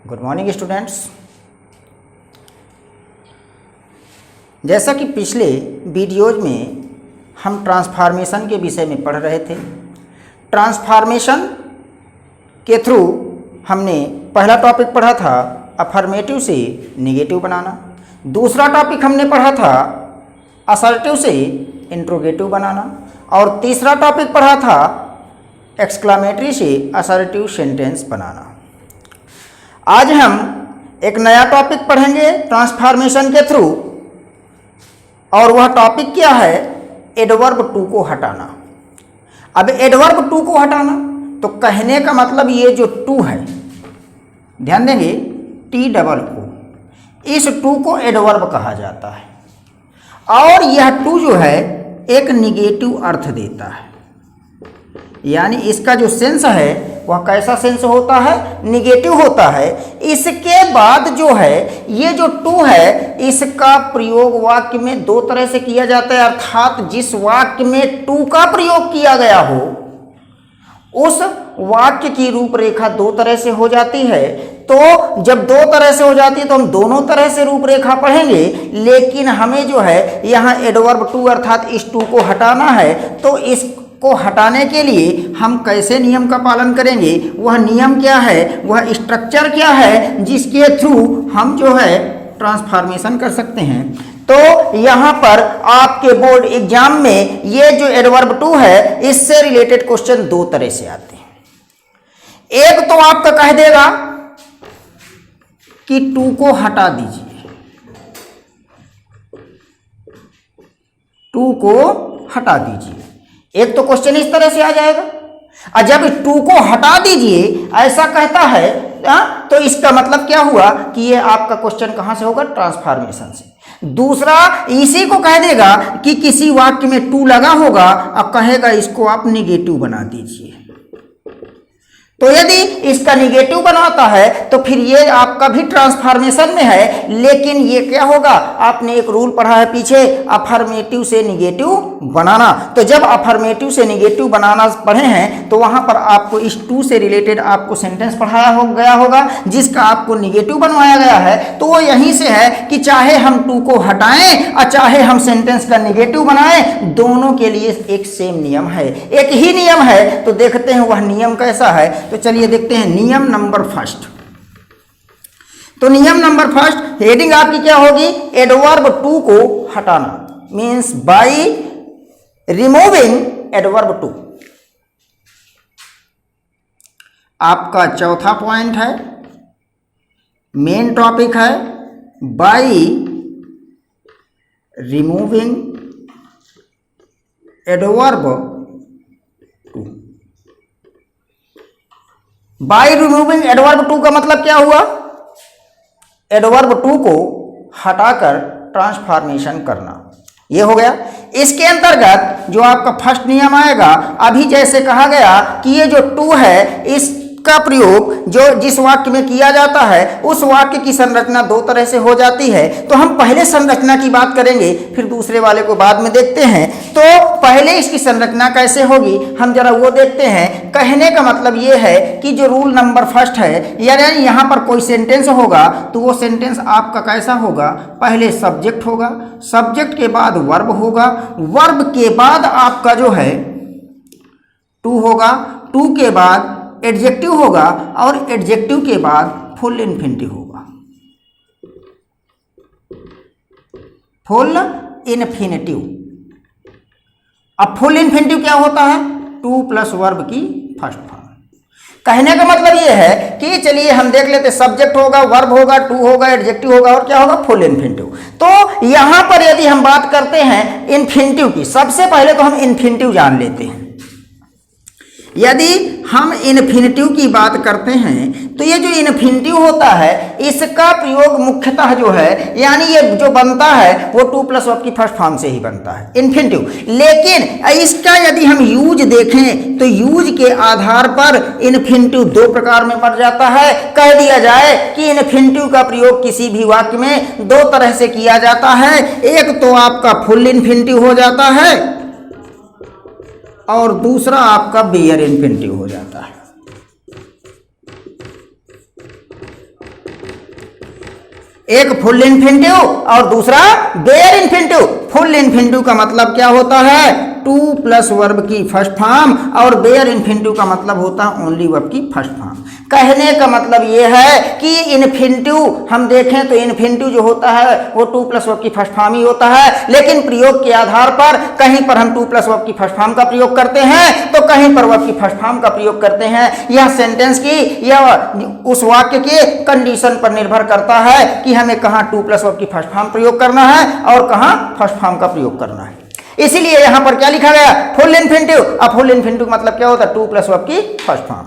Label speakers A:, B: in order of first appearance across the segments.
A: Good morning students. जैसा कि पिछले वीडियोज में हम ट्रांसफॉर्मेशन के विषय में पढ़ रहे थे। ट्रांसफॉर्मेशन के थ्रू हमने पहला टॉपिक पढ़ा था अफर्मेटिव से निगेटिव बनाना, दूसरा टॉपिक हमने पढ़ा था असर्टिव से इंट्रोगेटिव बनाना और तीसरा टॉपिक पढ़ा था एक्सक्लामेटरी से असर्टिव सेंटेंस बनाना। आज हम एक नया टॉपिक पढ़ेंगे ट्रांसफॉर्मेशन के थ्रू और वह टॉपिक क्या है? एडवर्ब टू को हटाना। अब एडवर्ब टू को हटाना तो कहने का मतलब ये जो टू है, ध्यान देंगे टी डबल ओ, इस टू को एडवर्ब कहा जाता है और यह टू जो है एक निगेटिव अर्थ देता है, यानी इसका जो सेंस है वह कैसा सेंस होता है? निगेटिव होता है। इसके बाद जो है ये जो टू है इसका प्रयोग वाक्य में दो तरह से किया जाता है, अर्थात जिस वाक्य में टू का प्रयोग किया गया हो उस वाक्य की रूपरेखा दो तरह से हो जाती है। तो जब दो तरह से हो जाती है तो हम दोनों तरह से रूपरेखा पढ़ेंगे, लेकिन हमें जो है यहाँ एडवर्ब टू अर्थात इस टू को हटाना है। तो इसको हटाने के लिए हम कैसे नियम का पालन करेंगे? वह नियम क्या है, वह स्ट्रक्चर क्या है जिसके थ्रू हम जो है ट्रांसफॉर्मेशन कर सकते हैं। तो यहाँ पर आपके बोर्ड एग्जाम में ये जो एडवर्ब टू है इससे रिलेटेड क्वेश्चन दो तरह से आते हैं। एक तो आपका कह देगा कि टू को हटा दीजिए, टू को हटा दीजिए। एक तो क्वेश्चन इस तरह से आ जाएगा, और जब टू को हटा दीजिए ऐसा कहता है तो इसका मतलब क्या हुआ कि ये आपका क्वेश्चन कहां से होगा? ट्रांसफॉर्मेशन से। दूसरा इसी को कह देगा कि किसी वाक्य में टू लगा होगा और कहेगा इसको आप निगेटिव बना दीजिए। तो यदि इसका निगेटिव बनाता है तो फिर ये आपका भी ट्रांसफॉर्मेशन में है, लेकिन ये क्या होगा? आपने एक रूल पढ़ा है पीछे, अफर्मेटिव से निगेटिव बनाना। तो जब अफर्मेटिव से निगेटिव बनाना पढ़े हैं तो वहां पर आपको इस टू से रिलेटेड आपको सेंटेंस पढ़ाया गया होगा जिसका आपको निगेटिव बनवाया गया है। तो वो यहीं से है कि चाहे हम टू को हटाएं और चाहे हम सेंटेंस का निगेटिव बनाएं, दोनों के लिए एक सेम नियम है, एक ही नियम है। तो देखते हैं वह नियम कैसा है। तो चलिए देखते हैं नियम नंबर फर्स्ट। तो नियम नंबर फर्स्ट हेडिंग आपकी क्या होगी? एडवर्ब टू को हटाना, means by removing adverb to. आपका चौथा पॉइंट है, मेन टॉपिक है by removing adverb to. By removing adverb to का मतलब क्या हुआ? एडवर्ब टू को हटाकर ट्रांसफॉर्मेशन करना, ये हो गया। इसके अंतर्गत जो आपका फर्स्ट नियम आएगा, अभी जैसे कहा गया कि ये जो टू है इसका प्रयोग जो जिस वाक्य में किया जाता है उस वाक्य की संरचना दो तरह से हो जाती है। तो हम पहले संरचना की बात करेंगे, फिर दूसरे वाले को बाद में देखते हैं। तो पहले इसकी संरचना कैसे होगी हम जरा वो देखते हैं। कहने का मतलब ये है कि जो रूल नंबर फर्स्ट है, यानी यहाँ पर कोई सेंटेंस होगा तो वो सेंटेंस आपका कैसा होगा? पहले सब्जेक्ट होगा, सब्जेक्ट के बाद वर्ब होगा, वर्ब के बाद आपका जो है टू होगा, टू के बाद एडजेक्टिव होगा और एडजेक्टिव के बाद फुल इन्फिनिटिव होगा। Full infinitive. अब फुल इन्फिनिटिव क्या होता है? टू प्लस वर्ब की फर्स्ट फॉर्म। कहने का मतलब ये है कि चलिए हम देख लेते, सब्जेक्ट होगा, वर्ब होगा, टू होगा, एडजेक्टिव होगा और क्या होगा? Full infinitive. तो यहां पर यदि हम बात करते हैं इन्फिनिटिव की, सबसे पहले तो हम इन्फिनिटिव जान लेते हैं। यदि हम इन्फिनिटिव की बात करते हैं तो ये जो इन्फिनिटिव होता है इसका प्रयोग मुख्यतः जो है, यानी ये जो बनता है वो टू प्लस वर्ब की फर्स्ट फॉर्म से ही बनता है इन्फिनिटिव। लेकिन इसका यदि हम यूज देखें तो यूज के आधार पर इन्फिनिटिव दो प्रकार में बढ़ जाता है। कह दिया जाए कि इन्फिनिटिव का प्रयोग किसी भी वाक्य में दो तरह से किया जाता है। एक तो आपका फुल इन्फिनिटिव हो जाता है और दूसरा आपका बेयर इन्फिनिटिव हो जाता है। एक फुल इन्फिनिटिव और दूसरा बेयर इन्फिनिटिव। फुल इन्फिनिटिव का मतलब क्या होता है? टू प्लस वर्ब की फर्स्ट फॉर्म, और बेयर इन्फिनिटिव का मतलब होता है ओनली वर्ब की फर्स्ट फॉर्म। कहने का मतलब ये है कि इन्फिनिटिव हम देखें तो इन्फिनिटिव जो होता है वो टू प्लस वर्ब की फर्स्ट फॉर्म ही होता है, लेकिन प्रयोग के आधार पर कहीं पर हम टू प्लस वर्ब की फर्स्ट फॉर्म का प्रयोग करते हैं तो कहीं पर वर्ब की फर्स्ट फॉर्म का प्रयोग करते हैं। यह सेंटेंस की या उस वाक्य के कंडीशन पर निर्भर करता है कि हमें कहाँ टू प्लस वर्ब की फर्स्ट फॉर्म प्रयोग करना है और कहाँ फर्स्ट फॉर्म का प्रयोग करना है। इसीलिए यहां पर क्या लिखा गया? Full infinitive. अब फुल इन्फिनिटिव मतलब क्या होता है? टू प्लस वर्ब की फर्स्ट फॉर्म।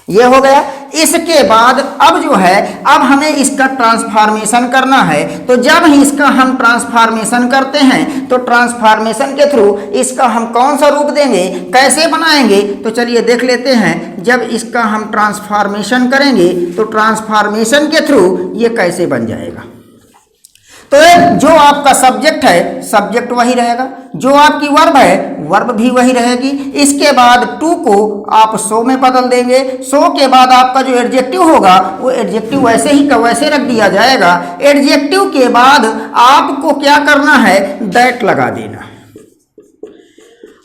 A: ये हो गया। इसके बाद अब जो है, अब हमें इसका ट्रांसफॉर्मेशन करना है। तो जब इसका हम ट्रांसफॉर्मेशन करते हैं तो ट्रांसफॉर्मेशन के थ्रू इसका हम कौन सा रूप देंगे, कैसे बनाएंगे, तो चलिए देख लेते हैं। जब इसका हम ट्रांसफॉर्मेशन करेंगे तो ट्रांसफॉर्मेशन के थ्रू ये कैसे बन जाएगा। तो जो आपका सब्जेक्ट है सब्जेक्ट वही रहेगा, जो आपकी वर्ब है वर्ब भी वही रहेगी। इसके बाद टू को आप सो में बदल देंगे। सो के बाद आपका जो एडजेक्टिव होगा वो एडजेक्टिव वैसे ही का वैसे रख दिया जाएगा। एडजेक्टिव के बाद आपको क्या करना है? दैट लगा देना।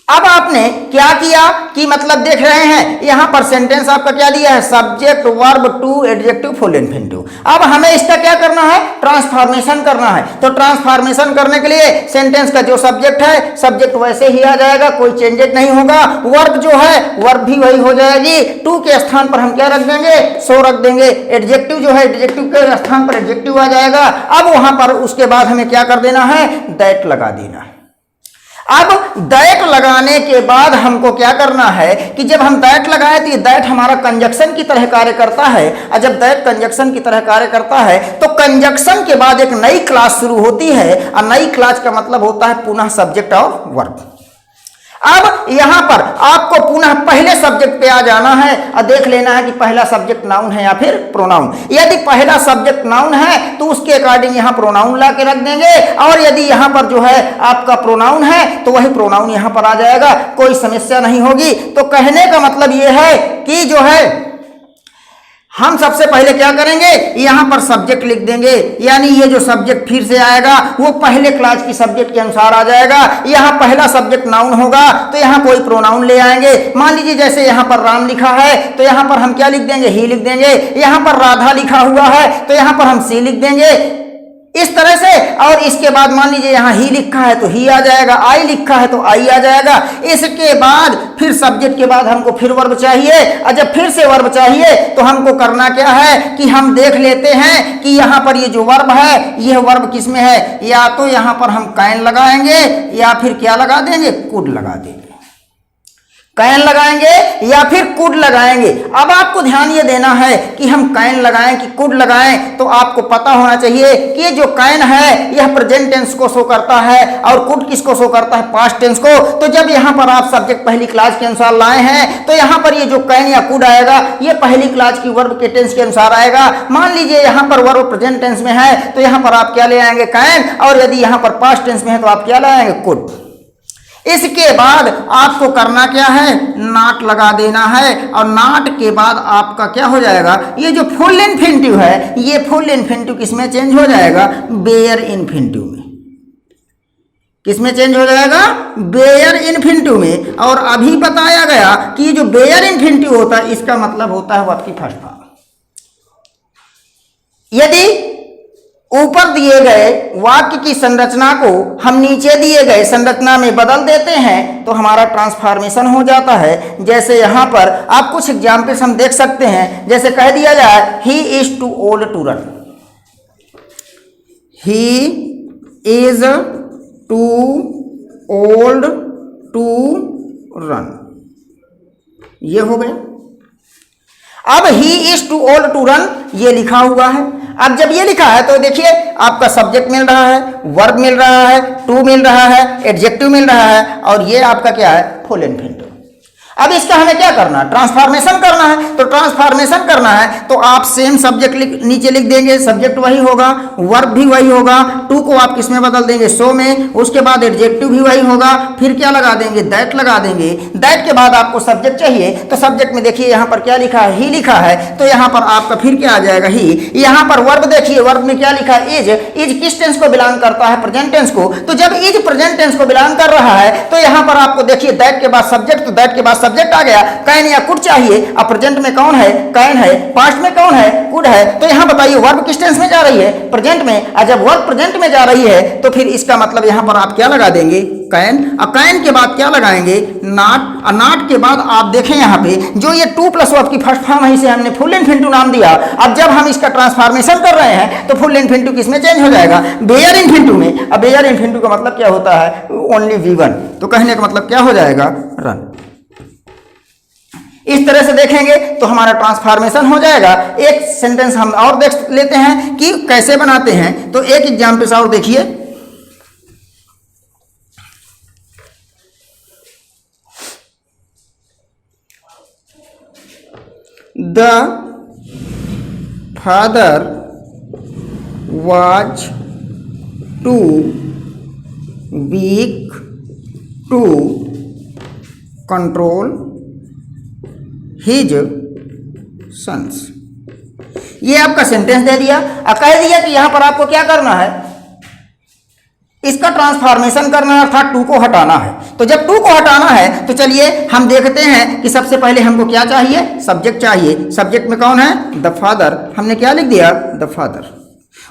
A: अब आपने क्या किया कि मतलब देख रहे हैं यहां पर सेंटेंस आपका क्या दिया है? Subject verb to adjective full infinitive. अब हमें इसका क्या करना है? ट्रांसफॉर्मेशन करना है। तो ट्रांसफॉर्मेशन करने के लिए सेंटेंस का जो सब्जेक्ट है सब्जेक्ट वैसे ही आ जाएगा, कोई चेंजेस नहीं होगा। वर्ब जो है वर्ब भी वही हो जाएगी। टू के स्थान पर हम क्या रख देंगे? सो रख देंगे। एडजेक्टिव जो है एडजेक्टिव के स्थान पर एडजेक्टिव आ जाएगा। अब वहां पर उसके बाद हमें क्या कर देना है? दैट लगा देना है। अब दैट लगाने के बाद हमको क्या करना है कि जब हम दैट लगाए तो ये दैट हमारा कंजक्शन की तरह कार्य करता है, और जब दैट कंजक्शन की तरह कार्य करता है तो कंजक्शन के बाद एक नई क्लास शुरू होती है, और नई क्लास का मतलब होता है पुनः सब्जेक्ट और वर्ब। अब यहां पर आपको पुनः पहले सब्जेक्ट पे आ जाना है और देख लेना है कि पहला सब्जेक्ट नाउन है या फिर प्रोनाउन। यदि पहला सब्जेक्ट नाउन है तो उसके अकॉर्डिंग यहां प्रोनाउन ला के रख देंगे, और यदि यहां पर जो है आपका प्रोनाउन है तो वही प्रोनाउन यहां पर आ जाएगा, कोई समस्या नहीं होगी। तो कहने का मतलब यह है कि जो है हम सबसे पहले क्या करेंगे? यहां पर सब्जेक्ट लिख देंगे, यानी ये जो सब्जेक्ट फिर से आएगा वो पहले क्लास की सब्जेक्ट के अनुसार आ जाएगा। यहां पहला सब्जेक्ट नाउन होगा तो यहां कोई प्रोनाउन ले आएंगे। मान लीजिए जैसे यहां पर राम लिखा है तो यहां पर हम क्या लिख देंगे? ही लिख देंगे। यहां पर राधा लिखा हुआ है तो यहां पर हम सी लिख देंगे, इस तरह से। और इसके बाद मान लीजिए यहाँ ही लिखा है तो ही आ जाएगा, आई लिखा है तो आई आ जाएगा। इसके बाद फिर सब्जेक्ट के बाद हमको फिर वर्ब चाहिए, और जब फिर से वर्ब चाहिए तो हमको करना क्या है कि हम देख लेते हैं कि यहाँ पर ये जो वर्ब है यह वर्ब किस में है। या तो यहाँ पर हम कैन लगाएंगे या फिर क्या लगा देंगे? कुड लगा देंगे। कैन लगाएंगे या फिर कुड लगाएंगे। अब आपको ध्यान ये देना है कि हम कैन लगाएं कि कुड लगाएं, तो आपको पता होना चाहिए कि ये जो कैन है यह प्रेजेंट टेंस को शो करता है और कुड किसको शो करता है? पास्ट टेंस को। तो जब यहाँ पर आप सब्जेक्ट पहली क्लास के अनुसार लाए हैं तो यहाँ पर ये जो कैन या कुड आएगा ये पहली क्लास की वर्ब के टेंस के अनुसार आएगा। मान लीजिए यहाँ पर वर्ब प्रेजेंट टेंस में है तो यहाँ पर आप क्या ले आएंगे? कैन। और यदि यहाँ पर पास्ट टेंस में है तो आप क्या लाएंगे? कुड। इसके बाद आपको करना क्या है? नॉट लगा देना है, और नॉट के बाद आपका क्या हो जाएगा? ये जो फुल इन्फिनिटिव है ये फुल इन्फिनिटिव किसमें चेंज हो जाएगा? बेयर इन्फिनिटिव में। किसमें चेंज हो जाएगा? बेयर इन्फिनिटिव में। और अभी बताया गया कि जो बेयर इन्फिनिटिव होता है इसका मतलब होता है वर्ब की फर्स्ट फॉर्म। यदि ऊपर दिए गए वाक्य की संरचना को हम नीचे दिए गए संरचना में बदल देते हैं तो हमारा ट्रांसफॉर्मेशन हो जाता है। जैसे यहाँ पर आप कुछ एग्जाम्पल्स हम देख सकते हैं। जैसे कह दिया जाए he is too old to run, he is too old to run, ये हो गया। अब he is too old to run ये लिखा हुआ है। अब जब ये लिखा है तो देखिए आपका सब्जेक्ट मिल रहा है, वर्ब मिल रहा है, टू मिल रहा है, एडजेक्टिव मिल रहा है, और ये आपका क्या है? Full infinitive. अब इसका हमें क्या करना है, ट्रांसफॉर्मेशन करना है। तो ट्रांसफॉर्मेशन करना है तो आप सेम सब्जेक्ट नीचे लिख देंगे, सब्जेक्ट वही होगा, वर्ब भी वही होगा, टू को आप किस में बदल देंगे, सो में, उसके बाद एडजेक्टिव भी वही होगा, फिर क्या लगा देंगे, दैट लगा देंगे। दैट के बाद आपको सब्जेक्ट चाहिए तो सब्जेक्ट में देखिए यहाँ पर क्या लिखा है, ही लिखा है, तो यहाँ पर आपका फिर क्या आ जाएगा, ही। यहाँ पर वर्ब देखिए, वर्ब में क्या लिखा है, इज। इज किस टेंस को बिलोंग करता है, प्रेजेंट टेंस को। तो जब इज प्रेजेंट टेंस को बिलोंग कर रहा है तो यहाँ पर आपको देखिए दैट के बाद सब्जेक्ट, तो दैट के बाद सब्जेक्ट आ गया, कैन या कुड चाहिए। अब प्रेजेंट में कौन है, कैन है, पास्ट में कौन है, कुड है। तो यहाँ बताइए वर्ब किस टेंस में जा रही है, प्रेजेंट में। और जब वर्ब प्रेजेंट में जा रही है तो फिर इसका मतलब यहाँ पर आप क्या लगा देंगे, कैन। और कैन के बाद क्या लगाएंगे, नॉट। और नॉट के बाद आप देखें यहाँ पे जो ये टू प्लस वर्ब की फर्स्ट फॉर्म है इसे हमने फुल इन्फिनिटिव नाम दिया। अब जब हम इसका ट्रांसफॉर्मेशन कर रहे हैं तो फुल इन्फिनिटिव किसमें चेंज हो जाएगा, बेयर इन्फिनिटिव में। अब बेयर इन्फिनिटिव का मतलब क्या होता है, ओनली V1। तो कहने का मतलब क्या हो जाएगा, रन। इस तरह से देखेंगे तो हमारा ट्रांसफॉर्मेशन हो जाएगा। एक सेंटेंस हम और देख लेते हैं कि कैसे बनाते हैं। तो एक एग्जाम्पल और देखिए, the father was too weak to control his sons. ये आपका सेंटेंस दे दिया और कह दिया कि यहां पर आपको क्या करना है, इसका ट्रांसफॉर्मेशन करना है, अर्थात टू को हटाना है। तो जब टू को हटाना है तो चलिए हम देखते हैं कि सबसे पहले हमको क्या चाहिए, सब्जेक्ट चाहिए। सब्जेक्ट में कौन है, द फादर। हमने क्या लिख दिया, द फादर।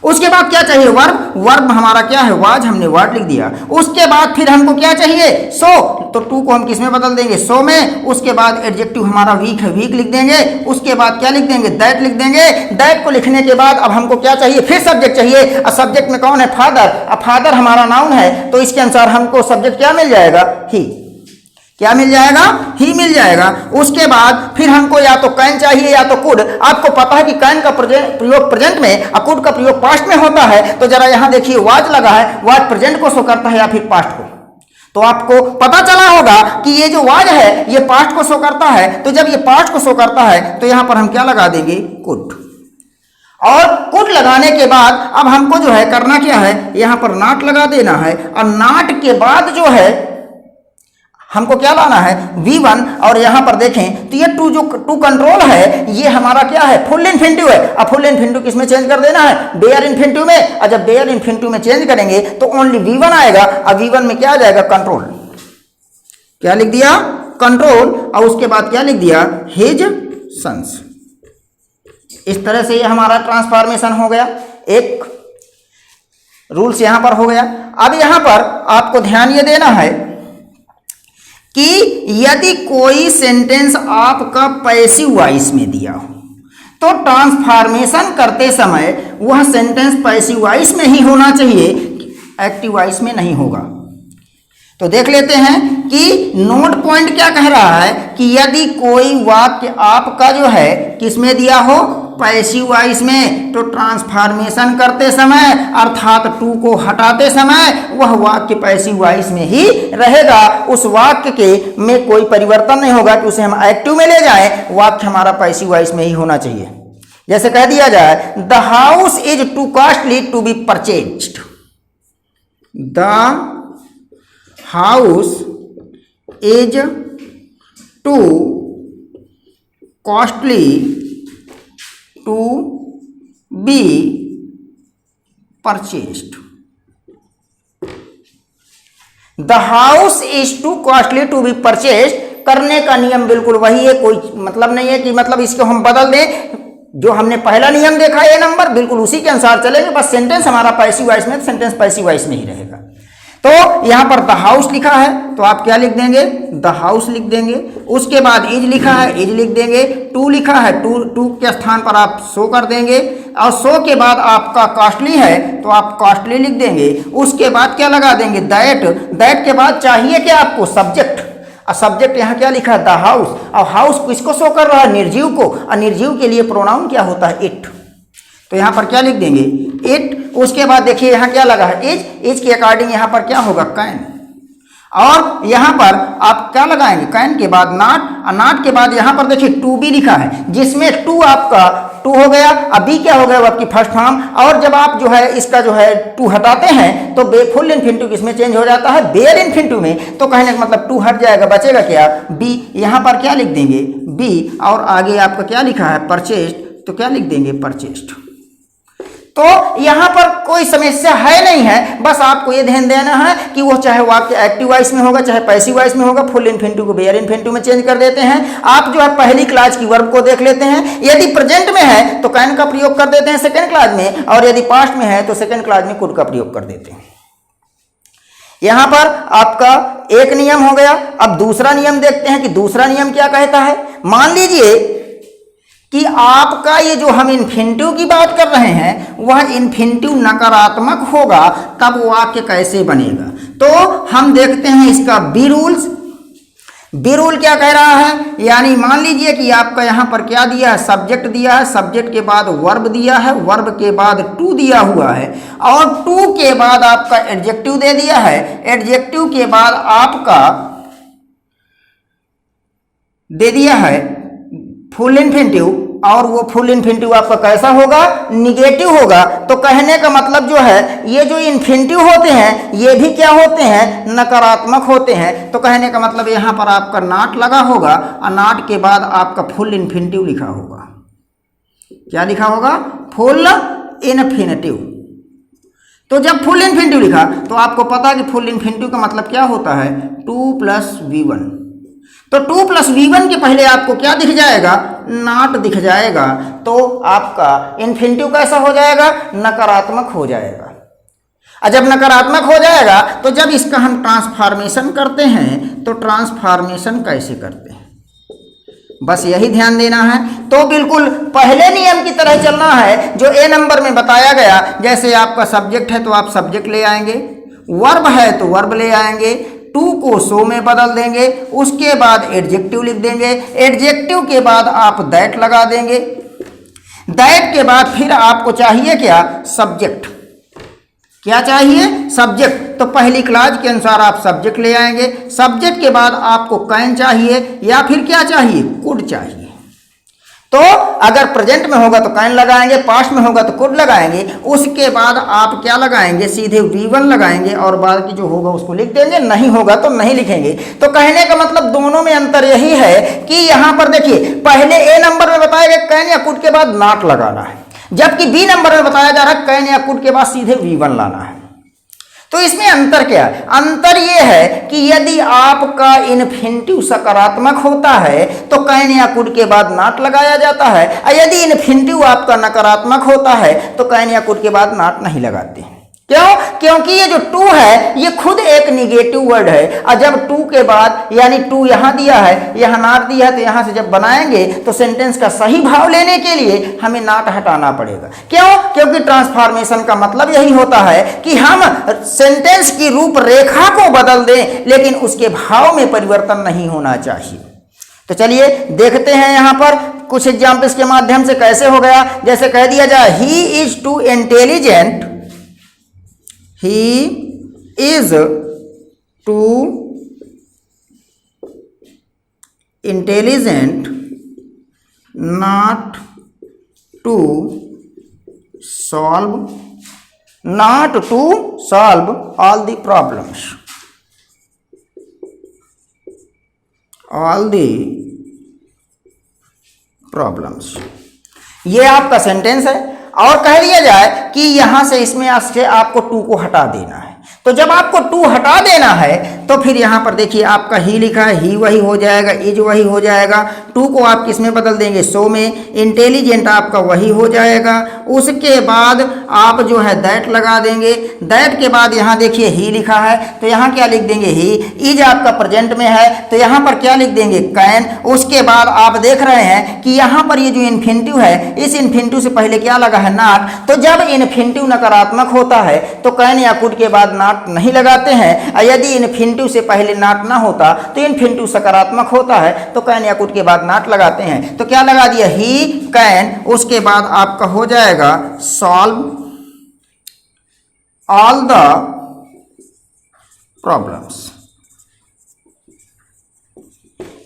A: उसके बाद क्या चाहिए, वर्ब। वर्ब हमारा क्या है, वाज, हमने वर्ड लिख दिया। उसके बाद फिर हमको क्या चाहिए, सो। तो टू को हम किस में बदल देंगे, सो में। उसके बाद एडजेक्टिव हमारा वीक है, वीक लिख देंगे। उसके बाद क्या लिख देंगे, दैट लिख देंगे। दैट को लिखने के बाद अब हमको क्या चाहिए, फिर सब्जेक्ट चाहिए। और सब्जेक्ट में कौन है, फादर। अब फादर हमारा नाउन है तो इसके अनुसार हमको सब्जेक्ट क्या मिल जाएगा, ही। क्या मिल जाएगा, ही मिल जाएगा। उसके बाद फिर हमको या तो कैन चाहिए या तो कुड। आपको पता है कि कैन का प्रयोग प्रेजेंट में और कुड का प्रयोग पास्ट में होता है। तो जरा यहां देखिए वाज लगा है, वाज प्रेजेंट को शो करता है या फिर पास्ट को। तो आपको पता चला होगा कि ये जो वाज है ये पास्ट को शो करता है। तो जब ये पास्ट को शो करता है तो यहां पर हम क्या लगा देंगे, कुड। और कुड लगाने के बाद अब हमको जो है करना क्या है, यहां पर नॉट लगा देना है। और नॉट के बाद जो है हमको क्या लाना है, V1। और यहां पर देखें तो ये टू जो टू कंट्रोल है ये हमारा क्या है, फुल इन्फिनिटिव है। अब फुल इन्फिनिटिव किस में चेंज कर देना है, बेयर इन्फिनिटिव में। और जब बेयर इन्फिनिटिव में चेंज करेंगे तो ओनली V1 आएगा। और V1 में क्या आ जाएगा, कंट्रोल। क्या लिख दिया, कंट्रोल। और उसके बाद क्या लिख दिया, हिज सन्स। इस तरह से ये हमारा ट्रांसफॉर्मेशन हो गया। एक रूल्स यहां पर हो गया। अब यहां पर आपको ध्यान ये देना है कि यदि कोई सेंटेंस आपका पैसिव वॉइस में दिया हो तो ट्रांसफॉर्मेशन करते समय वह सेंटेंस पैसिव वॉइस में ही होना चाहिए, एक्टिव वॉइस में नहीं होगा। तो देख लेते हैं कि नोट पॉइंट क्या कह रहा है कि यदि कोई वाक्य आपका जो है किसमें दिया हो, पैसिव वॉइस में, तो ट्रांसफॉर्मेशन करते समय अर्थात टू को हटाते समय वह वाक्य पैसिव वॉइस में ही रहेगा। उस वाक्य के में कोई परिवर्तन नहीं होगा कि उसे हम एक्टिव में ले जाएं। वाक्य हमारा पैसिव वॉइस में ही होना चाहिए। जैसे कह दिया जाए, the house is too costly to be purchased. The house is too costly to be purchased. The house is too costly to be purchased करने का नियम बिल्कुल वही है, कोई मतलब नहीं है कि मतलब इसको हम बदल दें। जो हमने पहला नियम देखा ये नंबर बिल्कुल उसी के अनुसार चलेंगे, बस सेंटेंस हमारा पैसिव वॉइस में, सेंटेंस पैसिव वॉइस में ही रहेगा। तो यहां पर द हाउस लिखा है तो आप क्या लिख देंगे, द हाउस लिख देंगे। उसके बाद इज लिखा है, इज लिख देंगे। टू लिखा है, टू के स्थान पर आप सो कर देंगे। और सो के बाद आपका कॉस्टली है तो आप कॉस्टली लिख देंगे। उसके बाद क्या लगा देंगे, दैट। दैट के बाद चाहिए क्या आपको, सब्जेक्ट। और सब्जेक्ट यहाँ क्या लिखा है, द हाउस। और हाउस किसको शो कर रहा है, निर्जीव को। और निर्जीव के लिए प्रोनाउन क्या होता है, इट। तो यहाँ पर क्या लिख देंगे, इट। उसके बाद देखिए यहाँ क्या लगा है, इज। इज के अकॉर्डिंग यहाँ पर क्या होगा, कैन। और यहाँ पर आप क्या लगाएंगे, कैन के बाद नॉट, और नॉट के बाद यहाँ पर देखिए टू बी लिखा है, जिसमें टू आपका टू हो गया, अब बी क्या हो गया, वो आपकी फर्स्ट फॉर्म। और जब आप जो है इसका जो है टू हटाते हैं तो फुल इन्फिनिटिव किसमें चेंज हो जाता है, बेयर इन्फिनिटिव में। तो कहने का मतलब टू हट जाएगा, बचेगा क्या, बी। यहाँ पर क्या लिख देंगे, बी, और आगे आपका क्या लिखा है, परचेस्ड, तो क्या लिख देंगे, परचेस्ड। तो यहां पर कोई समस्या है नहीं है, बस आपको ये ध्यान देना है कि वो चाहे वाक्य एक्टिव वॉइस में होगा चाहे पैसिव वॉइस में होगा, फुल इन्फिनिटिव को बेयर इन्फिनिटिव में चेंज कर देते हैं। आप जो है पहली क्लास की वर्ब को देख लेते हैं, यदि प्रेजेंट में है तो कैन का प्रयोग कर देते हैं सेकंड क्लास में, और यदि पास्ट में है तो सेकंड क्लास में कुड का प्रयोग कर देते हैं। यहां पर आपका एक नियम हो गया। अब दूसरा नियम देखते हैं कि दूसरा नियम क्या कहता है। मान लीजिए कि आपका ये जो हम इन्फिनिटिव की बात कर रहे हैं वह इन्फिनिटिव नकारात्मक होगा, तब वाक्य कैसे बनेगा। तो हम देखते हैं इसका बी रूल्स। बी रूल क्या कह रहा है, यानी मान लीजिए कि आपका यहाँ पर क्या दिया है, सब्जेक्ट दिया है, सब्जेक्ट के बाद वर्ब दिया है, वर्ब के बाद टू दिया हुआ है, और टू के बाद आपका एडजेक्टिव दे दिया है, एडजेक्टिव के बाद आपका दे दिया है फुल इन्फिनिटिव, और वो फुल इन्फिनिटिव आपका कैसा होगा, निगेटिव होगा। तो कहने का मतलब जो है ये जो इन्फिनिटिव होते हैं ये भी क्या होते हैं, नकारात्मक होते हैं। तो कहने का मतलब यहाँ पर आपका नॉट लगा होगा, और नॉट के बाद आपका फुल इन्फिनिटिव लिखा होगा। क्या लिखा होगा, फुल इन्फिनिटिव। तो जब फुल इन्फिनिटिव लिखा तो आपको पता है कि फुल इन्फिनिटिव का मतलब क्या होता है, 2 + v1। तो 2 + v1 के पहले आपको क्या दिख जाएगा, नॉट दिख जाएगा। तो आपका इन्फिनिटिव कैसा हो जाएगा, नकारात्मक हो जाएगा। और जब नकारात्मक हो जाएगा तो जब इसका हम ट्रांसफॉर्मेशन करते हैं तो ट्रांसफॉर्मेशन कैसे करते हैं, बस यही ध्यान देना है। तो बिल्कुल पहले नियम की तरह चलना है जो ए नंबर में बताया गया। जैसे आपका सब्जेक्ट है तो आप सब्जेक्ट ले आएंगे, वर्ब है तो वर्ब ले आएंगे, टू को सो में बदल देंगे, उसके बाद एडजेक्टिव लिख देंगे, एडजेक्टिव के बाद आप दैट लगा देंगे, दैट के बाद फिर आपको चाहिए क्या, सब्जेक्ट। क्या चाहिए, सब्जेक्ट। तो पहली क्लास के अनुसार आप सब्जेक्ट ले आएंगे, सब्जेक्ट के बाद आपको कैन चाहिए या फिर क्या चाहिए, कुड चाहिए। तो अगर प्रेजेंट में होगा तो कैन लगाएंगे, पास्ट में होगा तो कुड लगाएंगे, उसके बाद आप क्या लगाएंगे, सीधे v1 लगाएंगे और बाद की जो होगा उसको लिख देंगे, नहीं होगा तो नहीं लिखेंगे। तो कहने का मतलब दोनों में अंतर यही है कि यहाँ पर देखिए पहले ए नंबर में बताया गया कैन या कुड के बाद नॉट लगाना है, जबकि बी नंबर में बताया जा रहा है कैन या कुड के बाद सीधे v1 लाना है। तो इसमें अंतर क्या है, अंतर यह है कि यदि आपका इन्फिनिटिव सकारात्मक होता है तो कैन या कुड के बाद नॉट लगाया जाता है, और यदि इन्फिनिटिव आपका नकारात्मक होता है तो कैन या कुड के बाद नॉट नहीं लगाते। क्यों, क्योंकि ये जो टू है ये खुद एक निगेटिव वर्ड है, और जब टू के बाद यानी टू यहाँ दिया है यहाँ नॉट दिया है, तो यहाँ से जब बनाएंगे तो सेंटेंस का सही भाव लेने के लिए हमें नॉट हटाना पड़ेगा। क्यों, क्योंकि ट्रांसफॉर्मेशन का मतलब यही होता है कि हम सेंटेंस की रूपरेखा को बदल दें लेकिन उसके भाव में परिवर्तन नहीं होना चाहिए। तो चलिए देखते हैं यहाँ पर कुछ एग्जाम्पल्स के माध्यम से कैसे हो गया। जैसे कह दिया जाए he is to intelligent, he is too intelligent not to solve all the problems, ये आपका सेंटेंस है। और कह दिया जाए कि यहां से इसमें से आपको टू को हटा देना है, तो जब आपको टू हटा देना है तो फिर यहाँ पर देखिए आपका ही लिखा है, ही वही हो जाएगा, इज वही हो जाएगा, टू को आप किस में बदल देंगे, सो में, इंटेलिजेंट आपका वही हो जाएगा, उसके बाद आप जो है दैट लगा देंगे, दैट के बाद यहाँ देखिए ही लिखा है तो यहाँ क्या लिख देंगे, ही, इज आपका प्रेजेंट में है तो यहाँ पर क्या लिख देंगे, कैन। उसके बाद आप देख रहे हैं कि यहाँ पर ये जो इन्फिनिटिव है इस इन्फिनिटिव से पहले क्या लगा है, नॉट। तो जब इन्फिनिटिव नकारात्मक होता है तो कैन या कुड के बाद नॉट नहीं लगाते हैं, और यदि इन्फिनिटिव से पहले नॉट ना होता तो इन्फिनिटिव सकारात्मक होता है तो कैन या कुड के बाद नॉट लगाते हैं। तो क्या लगा दिया, ही, कैन, उसके बाद आपका हो जाएगा सॉल्व ऑल द प्रॉब्लम्स।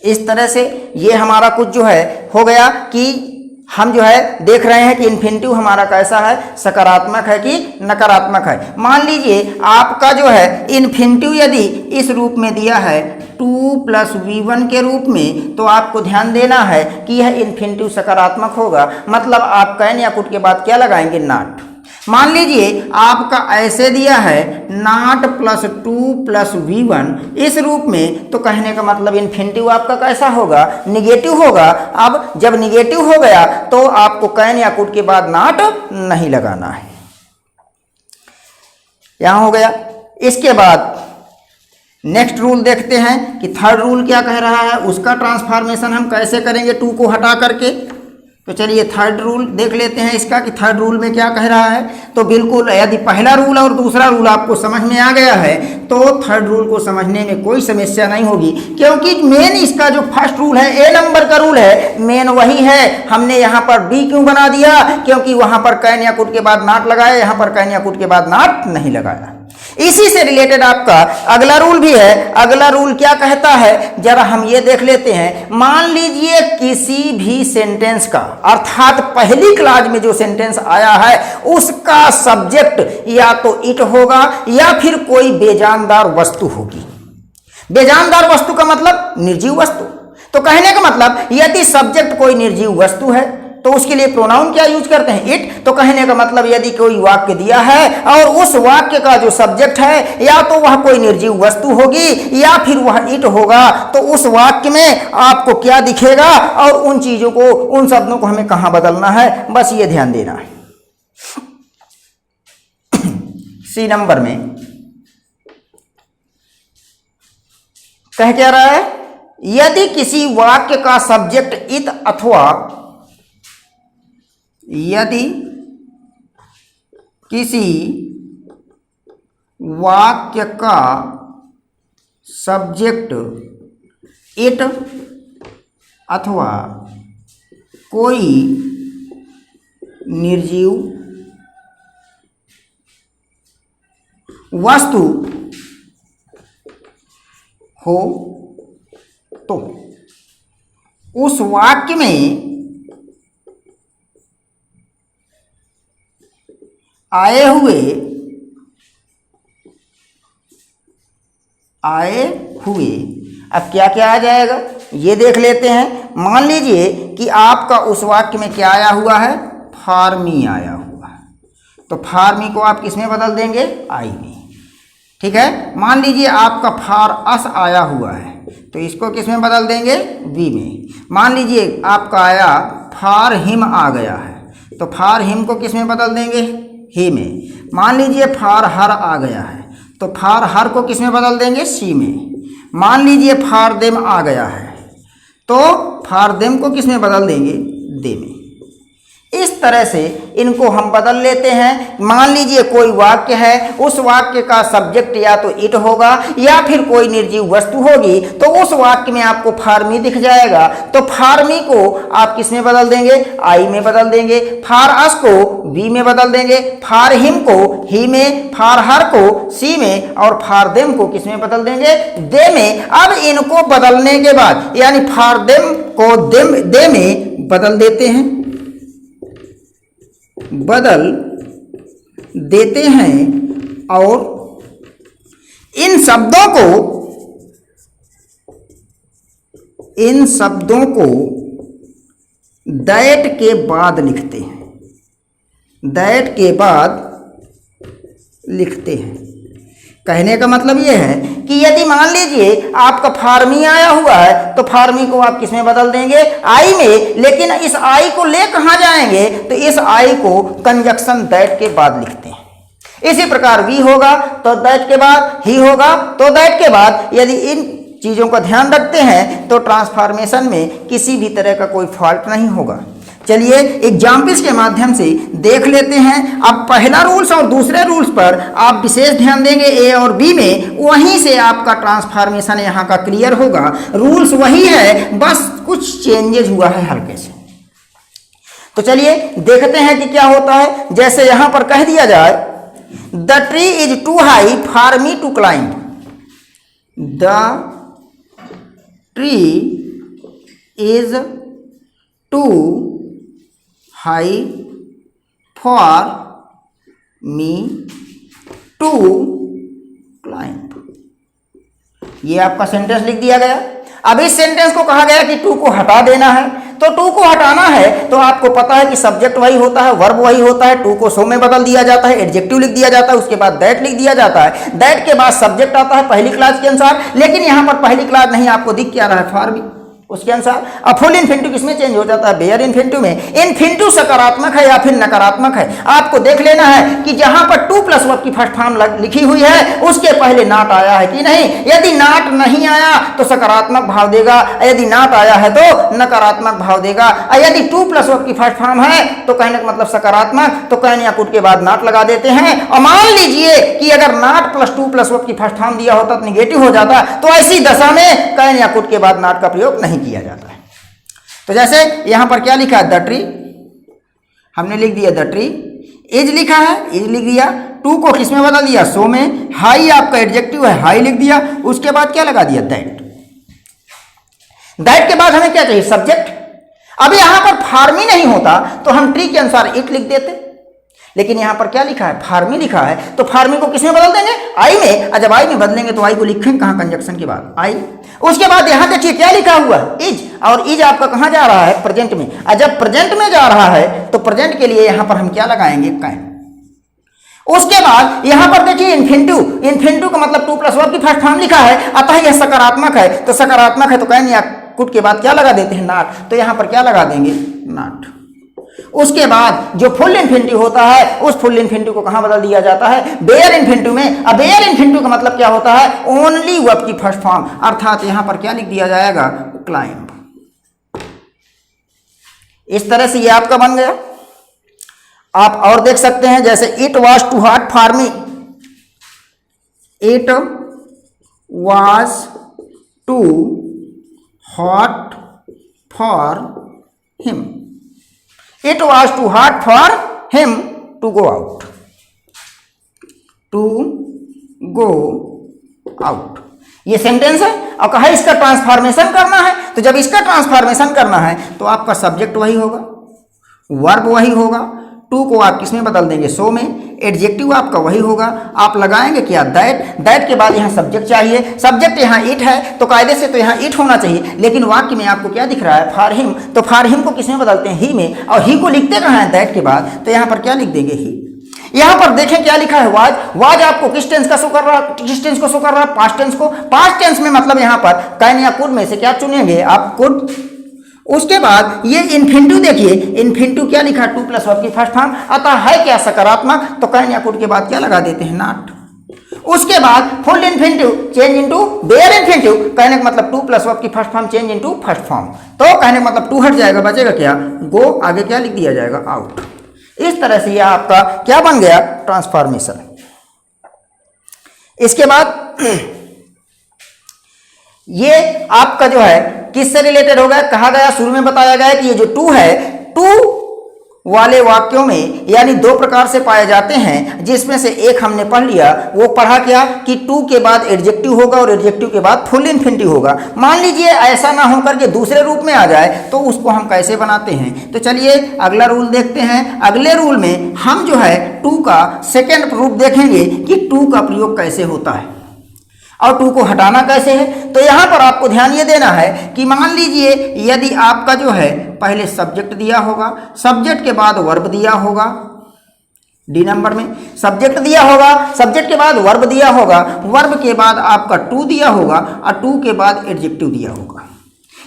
A: इस तरह से ये हमारा कुछ जो है हो गया कि हम जो है देख रहे हैं कि इन्फिनिटिव हमारा कैसा है, सकारात्मक है कि नकारात्मक है। मान लीजिए आपका जो है इन्फिनिटिव यदि इस रूप में दिया है 2 + v1 के रूप में, तो आपको ध्यान देना है कि यह इन्फिनिटिव सकारात्मक होगा। मतलब आप कैन या कुट के बाद क्या लगाएंगे, नॉट। मान लीजिए आपका ऐसे दिया है नॉट +2 + v1 इस रूप में, तो कहने का मतलब इन्फिनिटिव आपका कैसा होगा, निगेटिव होगा। अब जब निगेटिव हो गया तो आपको कैन या कुट के बाद नॉट नहीं लगाना है। यहां हो गया। इसके बाद नेक्स्ट रूल देखते हैं कि थर्ड रूल क्या कह रहा है, उसका ट्रांसफॉर्मेशन हम कैसे करेंगे 2 को हटा करके। तो चलिए थर्ड रूल देख लेते हैं इसका कि थर्ड रूल में क्या कह रहा है। तो बिल्कुल यदि पहला रूल और दूसरा रूल आपको समझ में आ गया है तो थर्ड रूल को समझने में कोई समस्या नहीं होगी, क्योंकि मेन इसका जो फर्स्ट रूल है, ए नंबर का रूल है, मेन वही है। हमने यहाँ पर बी क्यों बना दिया, क्योंकि वहाँ पर कैन या कुट के बाद नॉट लगाया, यहाँ पर कैन या कुट के बाद नॉट नहीं लगाया। इसी से रिलेटेड आपका अगला रूल भी है। अगला रूल क्या कहता है, जरा हम ये देख लेते हैं। मान लीजिए किसी भी सेंटेंस का, अर्थात पहली क्लास में जो सेंटेंस आया है उसका सब्जेक्ट या तो इट होगा या फिर कोई बेजानदार वस्तु होगी। बेजानदार वस्तु का मतलब निर्जीव वस्तु। तो कहने का मतलब यदि सब्जेक्ट कोई निर्जीव वस्तु है तो उसके लिए प्रोनाउन क्या यूज करते हैं, इट। तो कहने का मतलब यदि कोई वाक्य दिया है और उस वाक्य का जो सब्जेक्ट है या तो वह कोई निर्जीव वस्तु होगी या फिर वह इट होगा, तो उस वाक्य में आपको क्या दिखेगा और उन चीजों को, उन शब्दों को हमें कहां बदलना है, बस ये ध्यान देना है। सी नंबर में कह क्या रहा है, यदि किसी वाक्य का सब्जेक्ट इट अथवा, यदि किसी वाक्य का सब्जेक्ट इट अथवा कोई निर्जीव वस्तु हो तो उस वाक्य में आए हुए अब क्या क्या आ जाएगा ये देख लेते हैं। मान लीजिए कि आपका उस वाक्य में क्या आया हुआ है, फार्मी आया हुआ है, तो फार्मी को आप किस में बदल देंगे, आई में। ठीक है। मान लीजिए आपका फार अस आया हुआ है तो इसको किस में बदल देंगे, वी में। मान लीजिए आपका आया फार हिम आ गया है तो फार हिम को किस में बदल देंगे, ही में। मान लीजिए फार हर आ गया है तो फार हर को किस में बदल देंगे, सी में। मान लीजिए फार देम आ गया है तो फार देम को किस में बदल देंगे, दे में। इस तरह से इनको हम बदल लेते हैं। मान लीजिए कोई वाक्य है, उस वाक्य का सब्जेक्ट या तो इट होगा या फिर कोई निर्जीव वस्तु होगी, तो उस वाक्य में आपको फार्मी दिख जाएगा। तो फार्मी को आप किस में बदल देंगे, आई में बदल देंगे। फार अस को वी में बदल देंगे। फार हिम को ही में, फार हर को सी में और फार देम को किस में बदल देंगे, दे में। अब इनको बदलने के बाद यानी फार देम को दे में बदल देते हैं, बदल देते हैं और इन शब्दों को दैट के बाद लिखते हैं, दैट के बाद लिखते हैं। कहने का मतलब यह है कि यदि मान लीजिए आपका फार्मी आया हुआ है तो फार्मी को आप किस में बदल देंगे, आई में। लेकिन इस आई को ले कहाँ जाएंगे, तो इस आई को कंजक्शन दैट के बाद लिखते हैं। इसी प्रकार वी होगा तो दैट के बाद, ही होगा तो दैट के बाद। यदि इन चीज़ों का ध्यान रखते हैं तो ट्रांसफॉर्मेशन में किसी भी तरह का कोई फॉल्ट नहीं होगा। चलिए एग्जाम्पल्स के माध्यम से देख लेते हैं। अब पहला रूल्स और दूसरे रूल्स पर आप विशेष ध्यान देंगे ए और बी में, वहीं से आपका ट्रांसफॉर्मेशन यहाँ का क्लियर होगा। रूल्स वही है, बस कुछ चेंजेस हुआ है हल्के से। तो चलिए देखते हैं कि क्या होता है। जैसे यहाँ पर कह दिया जाए the tree is too high for me to climb, the tree is too high for me to climb. ये आपका सेंटेंस लिख दिया गया। अब इस सेंटेंस को कहा गया कि टू को हटा देना है। तो टू को हटाना है तो आपको पता है कि सब्जेक्ट वही होता है, वर्ब वही होता है। टू को सो में बदल दिया जाता है, एडजेक्टिव लिख दिया जाता है, उसके बाद दैट लिख दिया जाता है। दैट के बाद सब्जेक्ट आता है पहली क्लास के अनुसार, लेकिन यहां पर पहली क्लास नहीं, आपको दिख क्या रहा है, फॉर मी, उसके अनुसार। अब फुल इन्फिनिटिव किसमें चेंज हो जाता है, बेयर इन्फिनिटिव में। इन्फिनिटिव सकारात्मक है या फिर नकारात्मक है, आपको देख लेना है कि जहां पर टू प्लस वर्ब की फर्स्ट फॉर्म लिखी हुई है उसके पहले नॉट आया है कि नहीं। यदि नॉट नहीं आया तो सकारात्मक भाव देगा, यदि नॉट आया है तो नकारात्मक भाव देगा। यदि टू प्लस वर्ब की फर्स्ट फॉर्म है तो कहने का मतलब सकारात्मक, तो कैन या कुड के बाद नॉट लगा देते हैं। और मान लीजिए कि अगर not plus two plus verb की फर्स्ट फॉर्म दिया होता तो निगेटिव हो जाता, तो ऐसी दशा में कैन या कुड के बाद नॉट का प्रयोग नहीं किया जाता है। तो जैसे यहां पर क्या लिखा है, द ट्री, हमने लिख दिया द ट्री। इज लिखा है, इज लिख दिया। टू को किस में बदल दिया, सो में। हाई आपका एडजेक्टिव है, हाई लिख दिया। उसके बाद क्या लगा दिया, दैट। दैट के बाद हमें क्या चाहिए, सब्जेक्ट। अब यहां पर फार्मी नहीं होता तो हम ट्री के अनुसार इट लिख देते, लेकिन यहां पर क्या लिखा है, फार्मी लिखा है। तो फार्मी को किसमें बदल देंगे, आई में। और जब आई में बदलेंगे तो आई को लिखेंगे कहां, कंजक्शन के बाद आई। उसके बाद यहां देखिए क्या लिखा हुआ है, इज। और इज आपका कहां जा रहा है, प्रेजेंट में। और जब प्रेजेंट में जा रहा है तो प्रेजेंट के लिए यहां पर हम क्या लगाएंगे, कैन। उसके बाद यहां पर देखिए इन्फिनिटिव। इन्फिनिटिव का मतलब टू प्लस वर्ब की फर्स्ट फॉर्म लिखा है, अतः यह सकारात्मक है। तो सकारात्मक है तो कैन या कुड के बाद क्या लगा देते हैं, नॉट। तो यहां पर क्या लगा देंगे, नॉट। उसके बाद जो फुल इन्फिनिटिव होता है उस फुल इन्फिनिटिव को कहां बदल दिया जाता है, बेयर इन्फिनिटिव में। अब बेयर इन्फिनिटिव का मतलब क्या होता है, ओनली वर्ब की फर्स्ट फॉर्म, अर्थात यहां पर क्या लिख दिया जाएगा, क्लाइंब। इस तरह से ये आपका बन गया। आप और देख सकते हैं, जैसे it was too hard for me, it was too hot for him, it was too hard for him to go out, to go out. ये सेंटेंस है और कहा इसका ट्रांसफॉर्मेशन करना है। तो जब इसका ट्रांसफॉर्मेशन करना है तो आपका सब्जेक्ट वही होगा, वर्ब वही होगा। टू को आप किसमें बदल देंगे, सो में। एडजेक्टिव आपका वही होगा, आप लगाएंगे क्या, दैट। दैट के बाद यहाँ सब्जेक्ट चाहिए, सब्जेक्ट यहाँ इट है तो कायदे से तो यहाँ इट होना चाहिए, लेकिन वाक्य में आपको क्या दिख रहा है, फॉर हिम। तो फॉर हिम को किसमें बदलते हैं, ही में। और ही को लिखते कहाँ है, दैट के बाद। तो यहाँ पर क्या लिख देंगे, ही। यहाँ पर देखें क्या लिखा है, वाज। वाज आपको किस टेंस का शो कर रहा, किस टेंस को शो कर रहा है, पास्ट टेंस को। पास्ट टेंस में मतलब यहाँ पर कैन या कुड में से क्या चुनेंगे आप, कुड। उसके बाद ये इन्फिनिटिव देखिए, इन्फिनिटिव क्या लिखा है, टू प्लस वर्ब की फर्स्ट फॉर्म, अतः है क्या, सकारात्मक। तो कैन या कुड के बाद क्या लगा देते हैं, नॉट। उसके बाद full infinitive change into bare infinitive, कहने का मतलब टू प्लस वर्ब की first form change into first form. तो कहने का मतलब टू हट जाएगा, बचेगा क्या, गो। आगे क्या लिख दिया जाएगा, आउट। इस तरह से यह आपका क्या बन गया, ट्रांसफॉर्मेशन। इसके बाद ये आपका जो है किससे रिलेटेड होगा, कहा गया, शुरू में बताया गया कि ये जो टू है, टू वाले वाक्यों में यानी दो प्रकार से पाए जाते हैं, जिसमें से एक हमने पढ़ लिया। वो पढ़ा क्या कि टू के बाद एडजेक्टिव होगा और एडजेक्टिव के बाद फुल इन्फिनिटिव होगा। मान लीजिए ऐसा ना होकर के दूसरे रूप में आ जाए तो उसको हम कैसे बनाते हैं। तो चलिए अगला रूल देखते हैं। अगले रूल में हम जो है टू का सेकेंड रूप देखेंगे कि टू का प्रयोग कैसे होता है और टू को हटाना कैसे है। तो यहाँ पर आपको ध्यान ये देना है कि मान लीजिए यदि आपका जो है पहले सब्जेक्ट दिया होगा, सब्जेक्ट के बाद वर्ब दिया होगा, डी नंबर में सब्जेक्ट दिया होगा, सब्जेक्ट के बाद वर्ब दिया होगा, वर्ब के बाद आपका टू दिया होगा और टू के बाद एडजेक्टिव दिया होगा।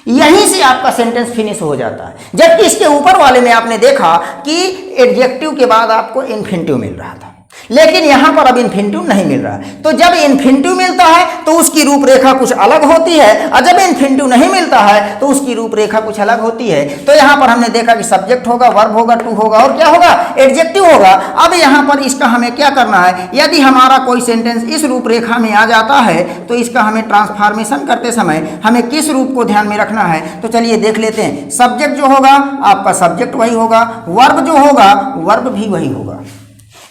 A: यहीं से आपका सेंटेंस फिनिश हो जाता है। जबकि इसके ऊपर वाले में आपने देखा कि एडजेक्टिव के बाद आपको इन्फिनिटिव मिल रहा था, लेकिन यहां पर अब इन्फिनिटिव नहीं मिल रहा है। तो जब इन्फिनिटिव मिलता है तो उसकी रूपरेखा कुछ अलग होती है, और जब इन्फिनिटिव नहीं मिलता है तो उसकी रूपरेखा कुछ अलग होती है। तो यहां पर हमने देखा कि सब्जेक्ट होगा, वर्ब होगा, टू होगा और क्या होगा, एडजेक्टिव होगा। अब यहां पर इसका हमें क्या करना है, यदि हमारा कोई सेंटेंस इस रूपरेखा में आ जाता है तो इसका हमें ट्रांसफॉर्मेशन करते समय हमें किस रूप को ध्यान में रखना है। तो चलिए देख लेते हैं। सब्जेक्ट जो होगा आपका सब्जेक्ट वही होगा, वर्ब जो होगा वर्ब भी वही होगा।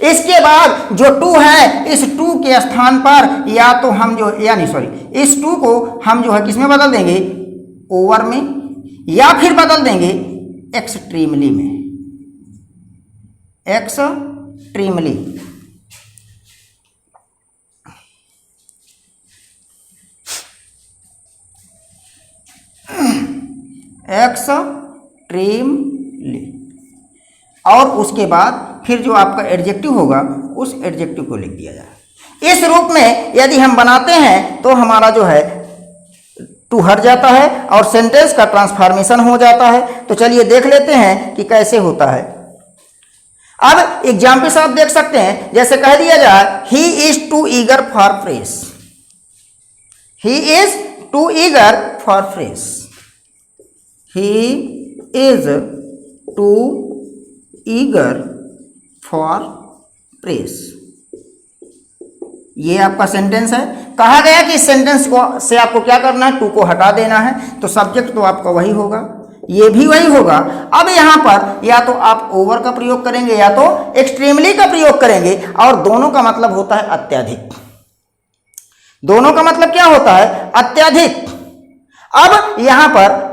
A: इसके बाद जो टू है, इस टू के स्थान पर या तो हम जो इस टू को हम जो है किसमें बदल देंगे, ओवर में, या फिर बदल देंगे एक्सट्रीमली में, एक्सट्रीमली। एक्सट्रीमली, और उसके बाद फिर जो आपका एडजेक्टिव होगा उस एडजेक्टिव को लिख दिया जाए। इस रूप में यदि हम बनाते हैं तो हमारा जो है टू हट जाता है और सेंटेंस का ट्रांसफॉर्मेशन हो जाता है। तो चलिए देख लेते हैं कि कैसे होता है। अब एग्जाम्पल आप देख सकते हैं, जैसे कह दिया जाए he is too eager for fresh, he is too eager for fresh, he is too eager for press. ये आपका सेंटेंस है। कहा गया कि इस सेंटेंस को से आपको क्या करना है, टू को हटा देना है। तो सब्जेक्ट तो आपका वही होगा, ये भी वही होगा। अब यहाँ पर या तो आप ओवर का प्रयोग करेंगे या तो एक्सट्रीमली का प्रयोग करेंगे, और दोनों का मतलब होता है अत्यधिक। दोनों का मतलब क्या होता है, अत्यधिक। अब यहाँ पर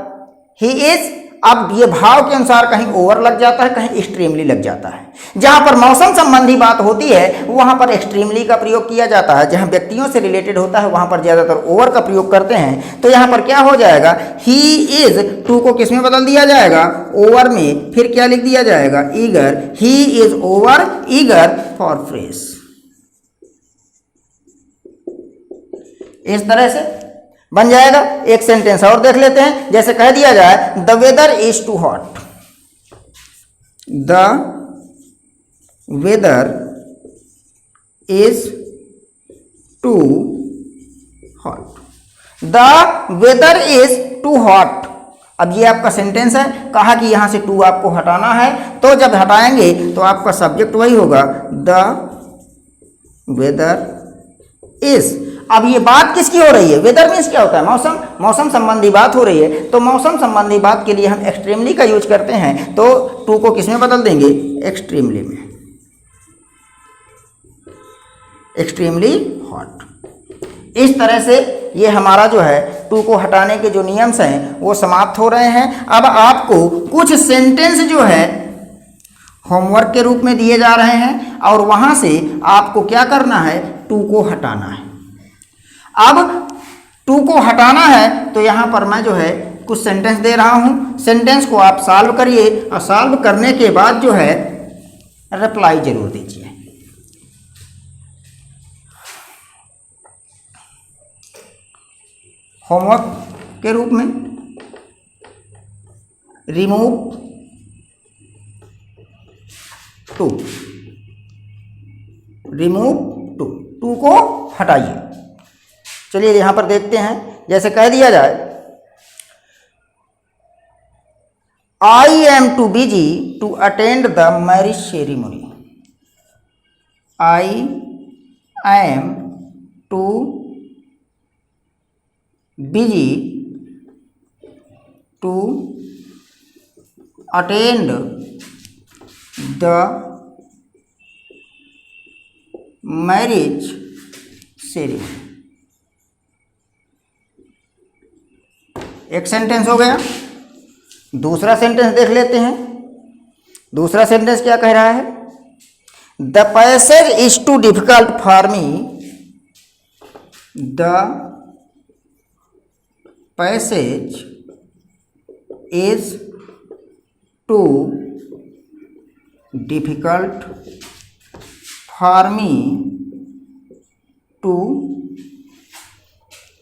A: ही इज, अब ये भाव के अनुसार कहीं ओवर लग जाता है, कहीं एक्सट्रीमली लग जाता है। जहां पर मौसम संबंधी बात होती है वहां पर एक्सट्रीमली का प्रयोग किया जाता है, जहां व्यक्तियों से रिलेटेड होता है वहां पर ज्यादातर ओवर का प्रयोग करते हैं। तो यहां पर क्या हो जाएगा, ही इज, टू को किस में बदल दिया जाएगा, ओवर में। फिर क्या लिख दिया जाएगा, eager, he is over eager for fresh. इस तरह से बन जाएगा। एक सेंटेंस और देख लेते हैं, जैसे कह दिया जाए the weather is too hot, the weather is too hot, the weather is too hot. अब ये आपका सेंटेंस है। कहा कि यहां से टू आपको हटाना है, तो जब हटाएंगे तो आपका सब्जेक्ट वही होगा, द वेदर इज। अब ये बात किसकी हो रही है, वेदर मीन्स क्या होता है, मौसम, मौसम संबंधी बात हो रही है। तो मौसम संबंधी बात के लिए हम एक्सट्रीमली का यूज करते हैं। तो टू को किस में बदल देंगे, एक्सट्रीमली में, एक्सट्रीमली हॉट। इस तरह से ये हमारा जो है टू को हटाने के जो नियम्स हैं वो समाप्त हो रहे हैं। अब आपको कुछ सेंटेंस जो है होमवर्क के रूप में दिए जा रहे हैं, और वहां से आपको क्या करना है, टू को हटाना है। अब टू को हटाना है तो यहां पर मैं जो है कुछ सेंटेंस दे रहा हूं, सेंटेंस को आप सॉल्व करिए, और सॉल्व करने के बाद जो है रिप्लाई जरूर दीजिए। होमवर्क के रूप में remove to, remove to, to को हटाइए। चलिए यहां पर देखते हैं, जैसे कह दिया जाए I am too busy to attend the marriage ceremony, I am too busy to attend the marriage ceremony. एक सेंटेंस हो गया। दूसरा सेंटेंस देख लेते हैं। दूसरा सेंटेंस क्या कह रहा है, the passage is too difficult for me, the passage is too difficult for me to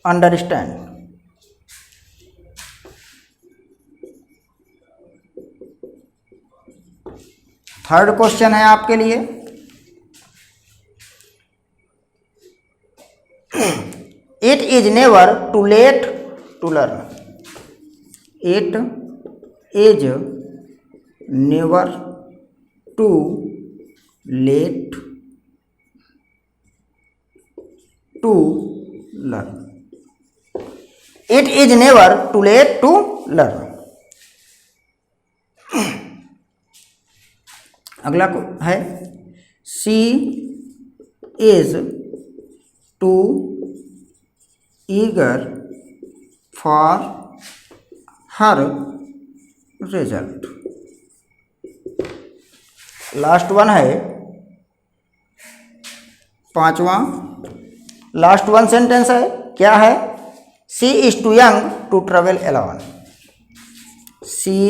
A: understand. Third question है आपके लिए, it is never too late to learn, it is never too late to learn, it is never too late to learn. अगला है she is too eager for her result. Last one है 5वां, last one sentence है, क्या है? She is too young to travel alone. She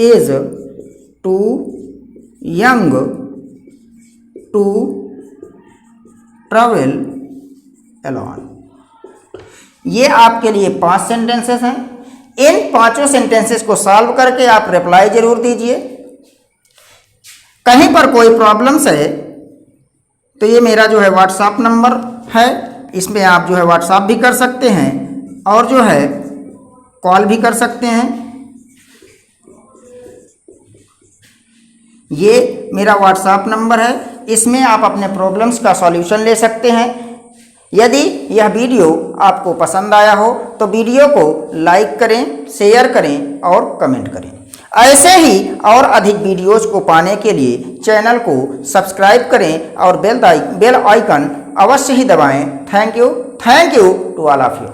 A: is too young to travel alone. ये आपके लिए 5 सेंटेंसेस हैं। इन 5 सेंटेंसेस को सॉल्व करके आप रिप्लाई जरूर दीजिए। कहीं पर कोई प्रॉब्लम्स है तो ये मेरा जो है व्हाट्सएप नंबर है, इसमें आप जो है व्हाट्सएप भी कर सकते हैं और जो है कॉल भी कर सकते हैं। ये मेरा व्हाट्सएप नंबर है, इसमें आप अपने प्रॉब्लम्स का सॉल्यूशन ले सकते हैं। यदि यह वीडियो आपको पसंद आया हो तो वीडियो को लाइक करें, शेयर करें और कमेंट करें। ऐसे ही और अधिक वीडियोज़ को पाने के लिए चैनल को सब्सक्राइब करें और बेल आइकन अवश्य ही दबाएं। Thank you to all of you.